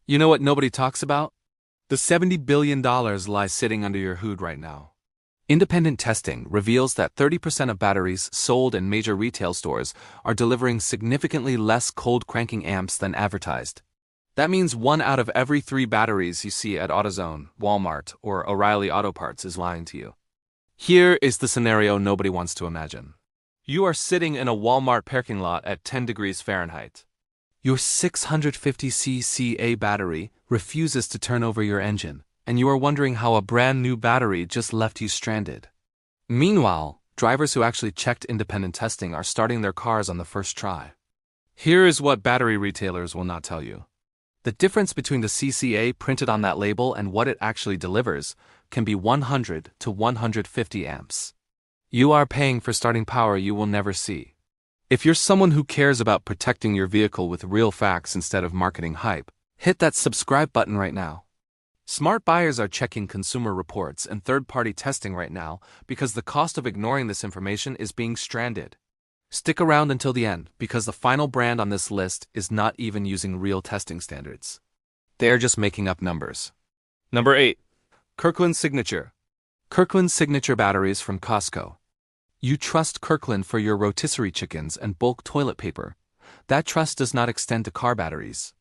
You know what nobody talks about? The $70 billion lies sitting under your hood right now. Independent testing reveals that 30% of batteries sold in major retail stores are delivering significantly less cold cranking amps than advertised. That means 1 out of every 3 batteries you see at AutoZone, Walmart, or O'Reilly Auto Parts is lying to you. Here is the scenario nobody wants to imagine. You are sitting in a Walmart parking lot at 10 degrees Fahrenheit. Your 650cc battery refuses to turn over your engine, and you are wondering how a brand new battery just left you stranded. Meanwhile, drivers who actually checked independent testing are starting their cars on the first try. Here is what battery retailers will not tell you. The difference between the CCA printed on that label and what it actually delivers can be 100 to 150 amps. You are paying for starting power you will never see. If you're someone who cares about protecting your vehicle with real facts instead of marketing hype, hit that subscribe button right now. Smart buyers are checking consumer reports and third-party testing right now because the cost of ignoring this information is being stranded. Stick around until the end because the final brand on this list is not even using real testing standards. They're just making up numbers. Number 8. Kirkland Signature. Kirkland Signature batteries from Costco. You trust Kirkland for your rotisserie chickens and bulk toilet paper. That trust does not extend to car batteries.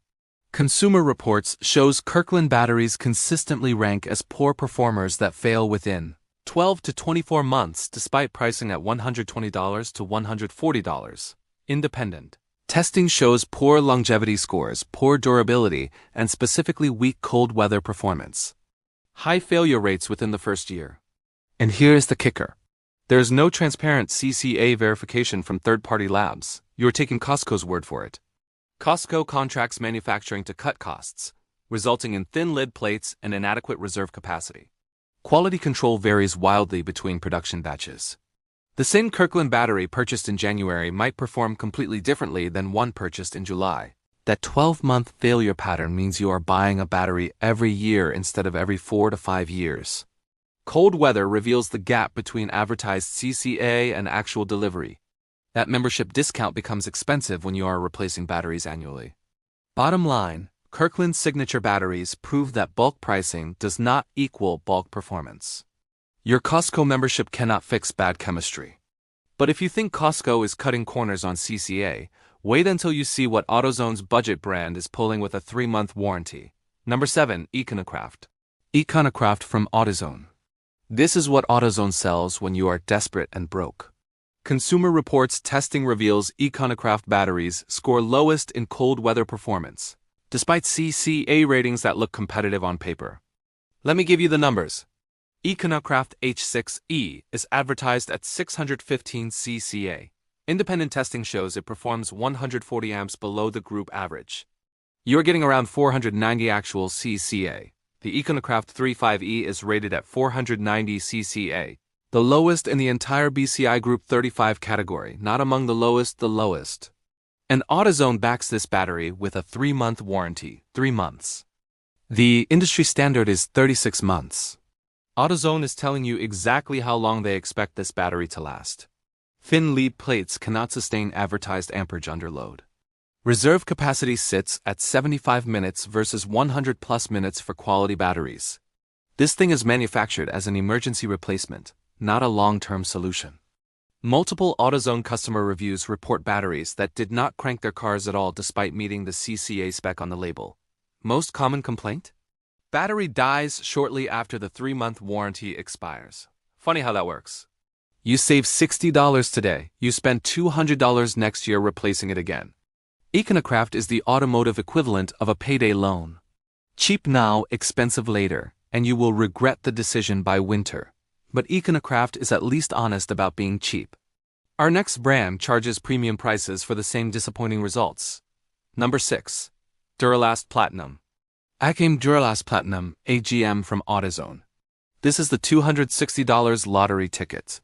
Consumer Reports shows Kirkland batteries consistently rank as poor performers that fail within 12 to 24 months despite pricing at $120 to $140. Independent testing shows poor longevity scores, poor durability, and specifically weak cold weather performance. High failure rates within the first year. And here is the kicker. There is no transparent CCA verification from third-party labs. You are taking Costco's word for it. Costco contracts manufacturing to cut costs, resulting in thin lid plates and inadequate reserve capacity. Quality control varies wildly between production batches. The same Kirkland battery purchased in January might perform completely differently than one purchased in July. That 12-month failure pattern means you are buying a battery every year instead of every 4 to 5 years. Cold weather reveals the gap between advertised CCA and actual delivery. That membership discount becomes expensive when you are replacing batteries annually. Bottom line, Kirkland Signature batteries prove that bulk pricing does not equal bulk performance. Your Costco membership cannot fix bad chemistry. But if you think Costco is cutting corners on CCA, wait until you see what AutoZone's budget brand is pulling with a 3-month warranty. Number 7. Econocraft. Econocraft from AutoZone. This is what AutoZone sells when you are desperate and broke. Consumer Reports testing reveals Econocraft batteries score lowest in cold weather performance, despite CCA ratings that look competitive on paper. Let me give you the numbers. Econocraft H6E is advertised at 615 CCA. Independent testing shows it performs 140 amps below the group average. You're getting around 490 actual CCA. The Econocraft 35E is rated at 490 CCA, the lowest in the entire BCI Group 35 category, not among the lowest. And AutoZone backs this battery with a 3-month warranty, 3 months. The industry standard is 36 months. AutoZone is telling you exactly how long they expect this battery to last. Thin lead plates cannot sustain advertised amperage under load. Reserve capacity sits at 75 minutes versus 100 plus minutes for quality batteries. This thing is manufactured as an emergency replacement, not a long-term solution. Multiple AutoZone customer reviews report batteries that did not crank their cars at all despite meeting the CCA spec on the label. Most common complaint? Battery dies shortly after the 3-month warranty expires. Funny how that works. You save $60 today, you spend $200 next year replacing it again. Econocraft is the automotive equivalent of a payday loan. Cheap now, expensive later, and you will regret the decision by winter. But Econocraft is at least honest about being cheap. Our next brand charges premium prices for the same disappointing results. Number 6. Duralast Platinum. Acame Duralast Platinum, AGM from AutoZone. This is the $260 lottery ticket.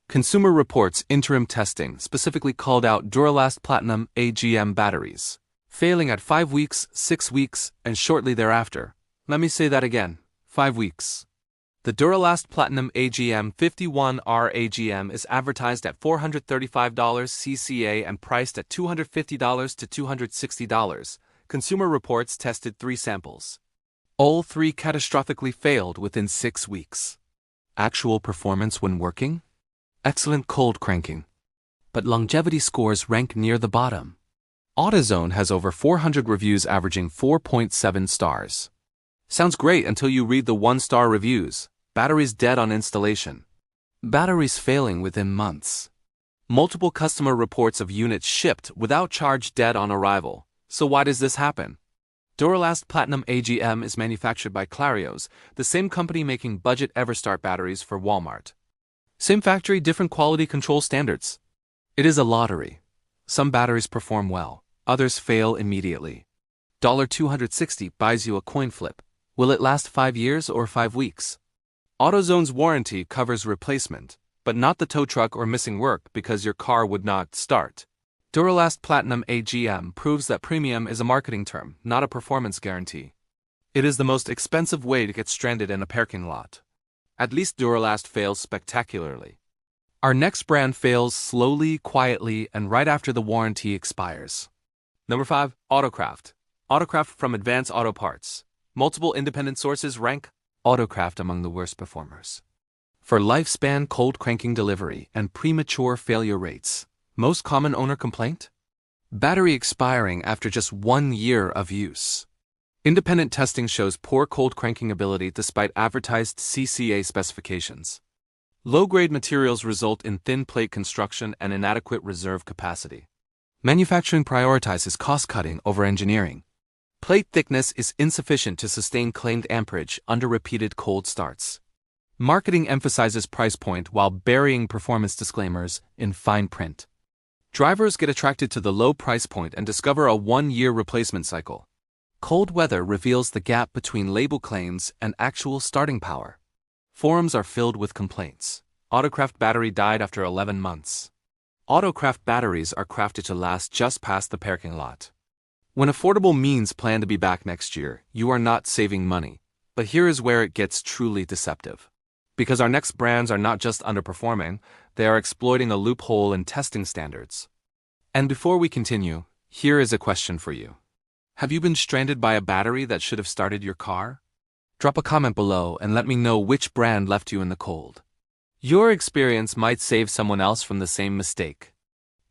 Consumer Reports interim testing specifically called out Duralast Platinum AGM batteries, failing at 5 weeks, 6 weeks, and shortly thereafter. Let me say that again, 5 weeks. The Duralast Platinum AGM 51R AGM is advertised at $435 CCA and priced at $250 to $260, Consumer Reports tested 3 samples. All 3 catastrophically failed within 6 weeks. Actual performance when working? Excellent cold cranking. But longevity scores rank near the bottom. AutoZone has over 400 reviews averaging 4.7 stars. Sounds great until you read the 1-star reviews. Batteries dead on installation. Batteries failing within months. Multiple customer reports of units shipped without charge dead on arrival. So why does this happen? Duralast Platinum AGM is manufactured by Clarios, the same company making budget Everstart batteries for Walmart. Same factory, different quality control standards. It is a lottery. Some batteries perform well, others fail immediately. $260 buys you a coin flip. Will it last 5 years or 5 weeks? AutoZone's warranty covers replacement, but not the tow truck or missing work because your car would not start. Duralast Platinum AGM proves that premium is a marketing term, not a performance guarantee. It is the most expensive way to get stranded in a parking lot. At least Duralast fails spectacularly. Our next brand fails slowly, quietly, and right after the warranty expires. Number 5. Autocraft. Autocraft from Advance Auto Parts. Multiple independent sources rank Autocraft among the worst performers. For lifespan cold cranking delivery and premature failure rates. Most common owner complaint? Battery expiring after just 1 year of use. Independent testing shows poor cold cranking ability despite advertised CCA specifications. Low-grade materials result in thin plate construction and inadequate reserve capacity. Manufacturing prioritizes cost-cutting over engineering. Plate thickness is insufficient to sustain claimed amperage under repeated cold starts. Marketing emphasizes price point while burying performance disclaimers in fine print. Drivers get attracted to the low price point and discover a 1-year replacement cycle. Cold weather reveals the gap between label claims and actual starting power. Forums are filled with complaints. Autocraft battery died after 11 months. Autocraft batteries are crafted to last just past the parking lot. When affordable means plan to be back next year, you are not saving money. But here is where it gets truly deceptive. Because our next brands are not just underperforming, they are exploiting a loophole in testing standards. And before we continue, here is a question for you. Have you been stranded by a battery that should have started your car? Drop a comment below and let me know which brand left you in the cold. Your experience might save someone else from the same mistake.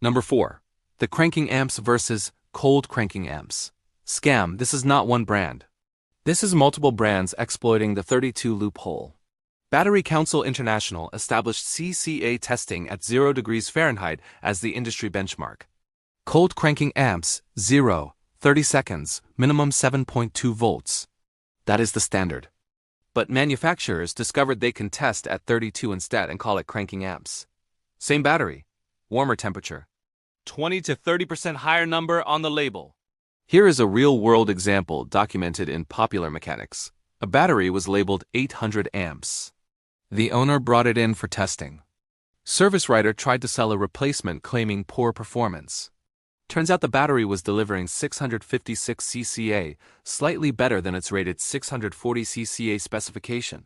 Number 4. The cranking amps versus cold cranking amps. Scam, this is not one brand. This is multiple brands exploiting the 32 loophole. Battery Council International established CCA testing at 0 degrees Fahrenheit as the industry benchmark. Cold cranking amps, 0, 30 seconds, minimum 7.2 volts. That is the standard. But manufacturers discovered they can test at 32 instead and call it cranking amps. Same battery, warmer temperature. 20 to 30% higher number on the label. Here is a real-world example documented in Popular Mechanics. A battery was labeled 800 amps. The owner brought it in for testing. Service writer tried to sell a replacement claiming poor performance. Turns out the battery was delivering 656 CCA, slightly better than its rated 640 CCA specification.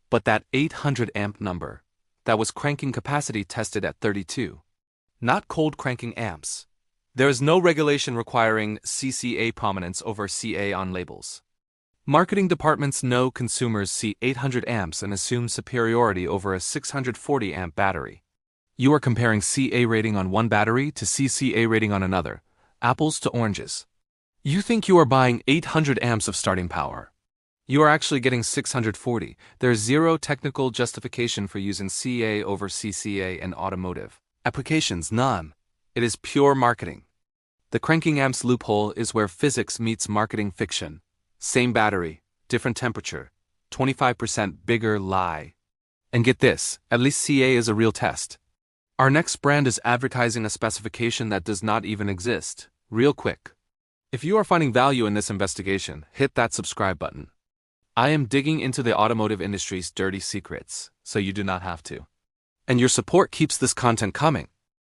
But that 800 amp number, that was cranking capacity tested at 32. Not cold cranking amps. There is no regulation requiring CCA prominence over CA on labels. Marketing departments know consumers see 800 amps and assume superiority over a 640 amp battery. You are comparing CA rating on one battery to CCA rating on another, apples to oranges. You think you are buying 800 amps of starting power. You are actually getting 640. There is zero technical justification for using CA over CCA in automotive applications, none. It is pure marketing. The cranking amps loophole is where physics meets marketing fiction. Same battery, different temperature, 25% bigger lie. And get this, at least CA is a real test. Our next brand is advertising a specification that does not even exist. Real quick. If you are finding value in this investigation, hit that subscribe button. I am digging into the automotive industry's dirty secrets, so you do not have to. And your support keeps this content coming.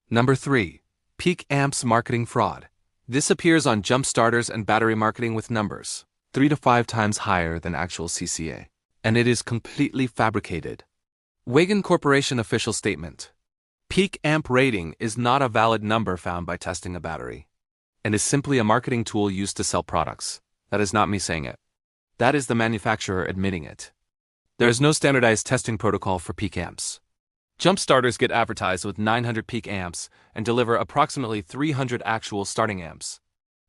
Number 3. Peak amps marketing fraud. This appears on jump starters and battery marketing with numbers 3 to 5 times higher than actual CCA. And it is completely fabricated. Wagon Corporation official statement. Peak amp rating is not a valid number found by testing a battery. and is simply a marketing tool used to sell products. That is not me saying it. That is the manufacturer admitting it. There is no standardized testing protocol for peak amps. Jump starters get advertised with 900 peak amps and deliver approximately 300 actual starting amps.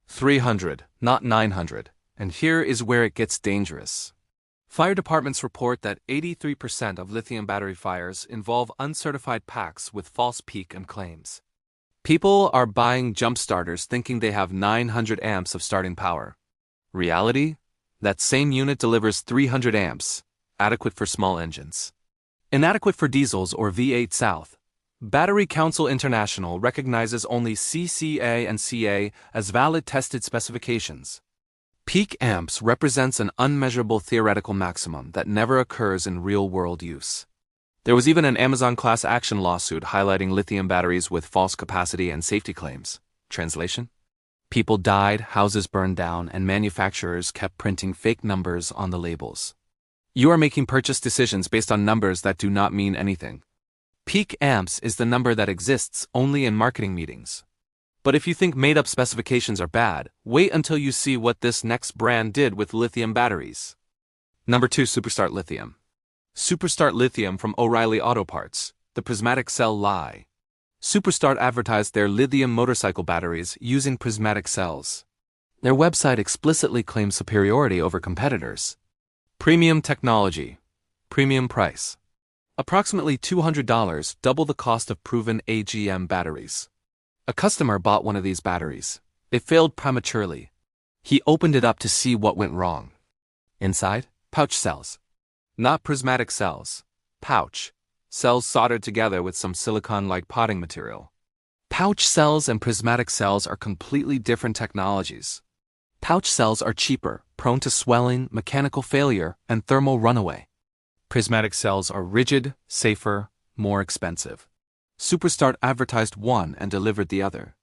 300, not 900. And here is where it gets dangerous. Fire departments report that 83% of lithium battery fires involve uncertified packs with false peak and claims. People are buying jump starters thinking they have 900 amps of starting power. Reality? That same unit delivers 300 amps, adequate for small engines. Inadequate for diesels or V8 South. Battery Council International recognizes only CCA and CA as valid tested specifications. Peak amps represents an unmeasurable theoretical maximum that never occurs in real-world use. There was even an Amazon class action lawsuit highlighting lithium batteries with false capacity and safety claims. Translation? People died, houses burned down, and manufacturers kept printing fake numbers on the labels. You are making purchase decisions based on numbers that do not mean anything. Peak amps is the number that exists only in marketing meetings. But if you think made-up specifications are bad, wait until you see what this next brand did with lithium batteries. Number 2. Superstart Lithium. Superstart Lithium from O'Reilly Auto Parts, the prismatic cell lie. Superstart advertised their lithium motorcycle batteries using prismatic cells. Their website explicitly claims superiority over competitors. Premium technology. Premium price. Approximately $200, double the cost of proven AGM batteries. A customer bought one of these batteries. It failed prematurely. He opened it up to see what went wrong. Inside, pouch cells. Not prismatic cells. Pouch. Cells soldered together with some silicon-like potting material. Pouch cells and prismatic cells are completely different technologies. Pouch cells are cheaper, prone to swelling, mechanical failure, and thermal runaway. Prismatic cells are rigid, safer, more expensive. Superstart advertised one and delivered the other.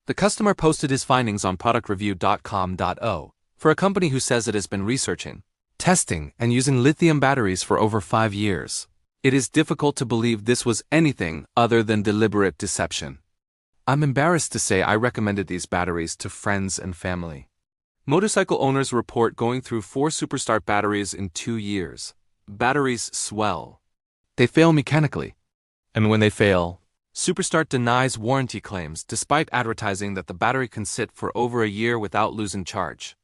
The customer posted his findings on productreview.com.o for a company who says it has been researching, testing, and using lithium batteries for over 5 years. It is difficult to believe this was anything other than deliberate deception. I'm embarrassed to say I recommended these batteries to friends and family. Motorcycle owners report going through 4 Superstart batteries in 2 years. Batteries swell. They fail mechanically. And when they fail, Superstart denies warranty claims despite advertising that the battery can sit for over a year without losing charge.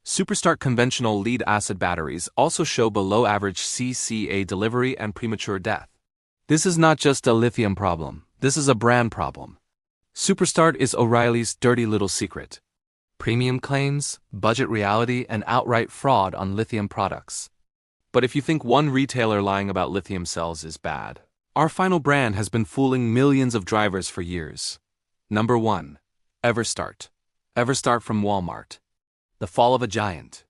Superstart conventional lead-acid batteries also show below-average CCA delivery and premature death. This is not just a lithium problem, this is a brand problem. Superstart is O'Reilly's dirty little secret. Premium claims, budget reality, and outright fraud on lithium products. But if you think one retailer lying about lithium cells is bad, our final brand has been fooling millions of drivers for years. Number 1. Everstart. Everstart from Walmart. The fall of a giant.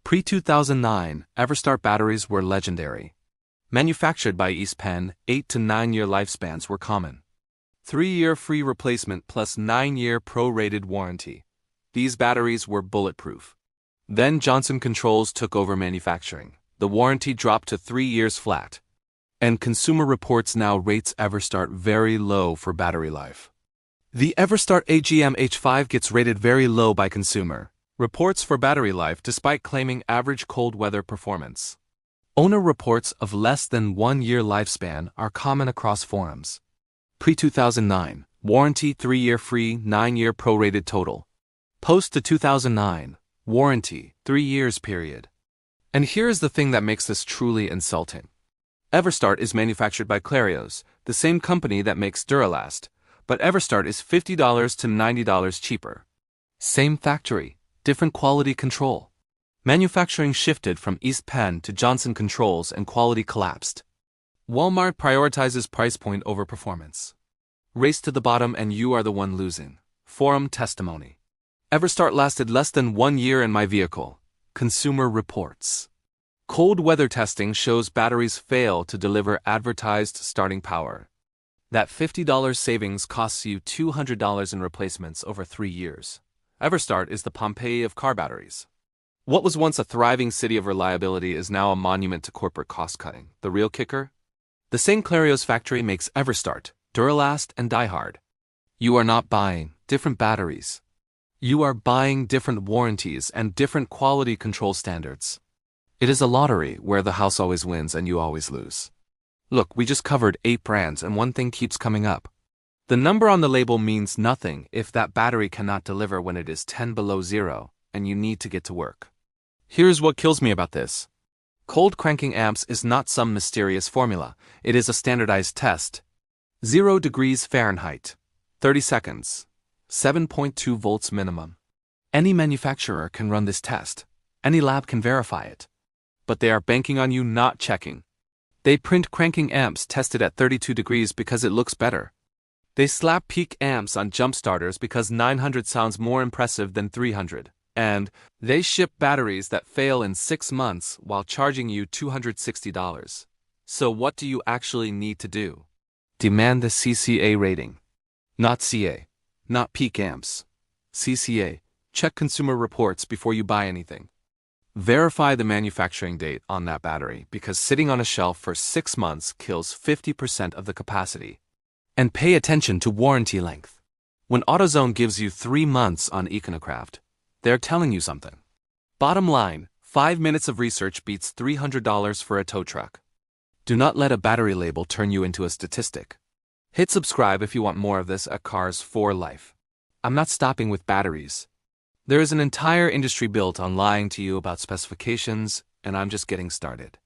Pre-2009, Everstart batteries were legendary. Manufactured by East Penn, 8 to 9 year lifespans were common. 3-year free replacement plus 9-year pro-rated warranty. These batteries were bulletproof. Then Johnson Controls took over manufacturing. The warranty dropped to 3 years flat. And Consumer Reports now rates Everstart very low for battery life. The Everstart AGM H5 gets rated very low by Consumer Reports for battery life despite claiming average cold weather performance. Owner reports of less than 1 year lifespan are common across forums. Pre-2009, warranty 3-year free, 9-year prorated total. Post to 2009, warranty 3 years period. And here is the thing that makes this truly insulting. Everstart is manufactured by Clarios, the same company that makes Duralast, but Everstart is $50 to $90 cheaper. Same factory, different quality control. Manufacturing shifted from East Penn to Johnson Controls and quality collapsed. Walmart prioritizes price point over performance. Race to the bottom and you are the one losing. Forum testimony. Everstart lasted less than 1 year in my vehicle. Consumer Reports. Cold weather testing shows batteries fail to deliver advertised starting power. That $50 savings costs you $200 in replacements over 3 years. Everstart is the Pompeii of car batteries. What was once a thriving city of reliability is now a monument to corporate cost-cutting. The real kicker? The same Clarios factory makes Everstart, Duralast, and DieHard. You are not buying different batteries. You are buying different warranties and different quality control standards. It is a lottery where the house always wins and you always lose. Look, we just covered 8 brands and one thing keeps coming up. The number on the label means nothing if that battery cannot deliver when it is 10 below zero and you need to get to work. Here's what kills me about this. Cold cranking amps is not some mysterious formula. It is a standardized test. 0 degrees Fahrenheit, 30 seconds, 7.2 volts minimum. Any manufacturer can run this test. Any lab can verify it. But they are banking on you not checking. They print cranking amps tested at 32 degrees because it looks better. They slap peak amps on jump starters because 900 sounds more impressive than 300. And they ship batteries that fail in 6 months while charging you $260. So what do you actually need to do? Demand the CCA rating. Not CA. Not peak amps. CCA. Check consumer reports before you buy anything. Verify the manufacturing date on that battery because sitting on a shelf for 6 months kills 50% of the capacity. And pay attention to warranty length. When AutoZone gives you 3 months on Econocraft, they're telling you something. Bottom line, 5 minutes of research beats $300 for a tow truck. Do not let a battery label turn you into a statistic. Hit subscribe if you want more of this at Cars for Life. I'm not stopping with batteries. There is an entire industry built on lying to you about specifications, and I'm just getting started.